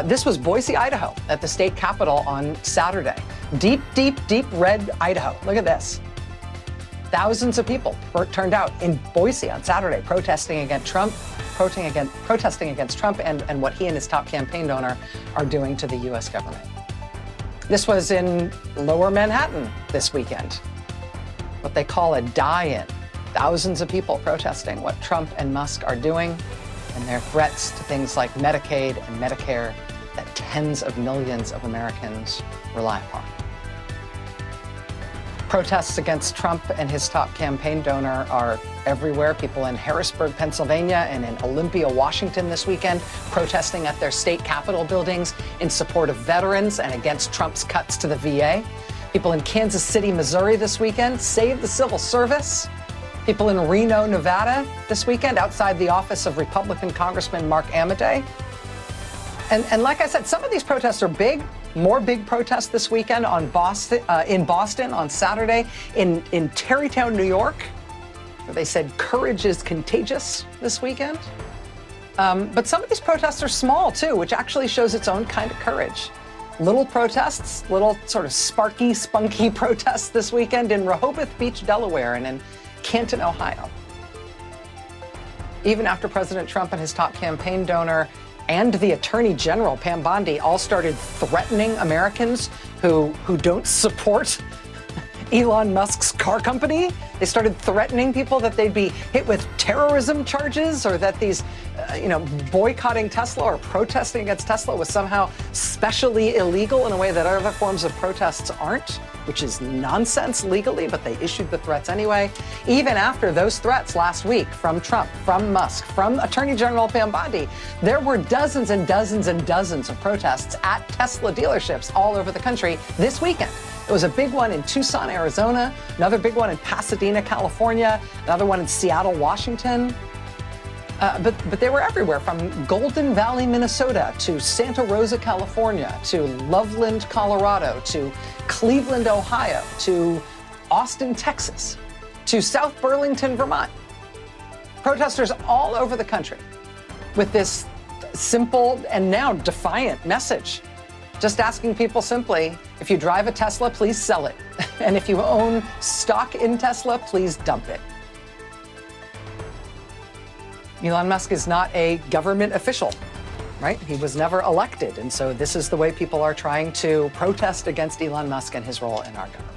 This was Boise, Idaho, at the state capitol on Saturday. Deep, deep, deep red Idaho. Look at this. Thousands of people turned out in Boise on Saturday protesting against Trump, protesting against Trump and what he and his top campaign donor are doing to the U.S. government. This was in Lower Manhattan this weekend, what they call a die-in. Thousands of people protesting what Trump and Musk are doing and their threats to things like Medicaid and Medicare that tens of millions of Americans rely upon. Protests against Trump and his top campaign donor are everywhere. People in Harrisburg, Pennsylvania, and in Olympia, Washington this weekend protesting at their state capitol buildings in support of veterans and against Trump's cuts to the VA. People in Kansas City, Missouri this weekend, Save the Civil Service. People in Reno, Nevada this weekend outside the office of Republican Congressman Mark Maddow. And like I said, some of these protests are big. More big protests this weekend in Boston on Saturday, in Tarrytown, New York, where they said courage is contagious this weekend. But some of these protests are small, too, which actually shows its own kind of courage. Little protests, little sort of sparky, spunky protests this weekend in Rehoboth Beach, Delaware, and in Canton, Ohio. Even after President Trump and his top campaign donor and the Attorney General, Pam Bondi, all started threatening Americans who don't support Elon Musk's car company. They started threatening people that they'd be hit with terrorism charges or that these, boycotting Tesla or protesting against Tesla was somehow specially illegal in a way that other forms of protests aren't, which is nonsense legally, but they issued the threats anyway. Even after those threats last week from Trump, from Musk, from Attorney General Pam Bondi, there were dozens and dozens and dozens of protests at Tesla dealerships all over the country this weekend. It was a big one in Tucson, Arizona, another big one in Pasadena, California, another one in Seattle, Washington. But they were everywhere, from Golden Valley, Minnesota, to Santa Rosa, California, to Loveland, Colorado, to Cleveland, Ohio, to Austin, Texas, to South Burlington, Vermont. Protesters all over the country with this simple and now defiant message. Just asking people simply, if you drive a Tesla, please sell it. And if you own stock in Tesla, please dump it. Elon Musk is not a government official, right? He was never elected. And so this is the way people are trying to protest against Elon Musk and his role in our government.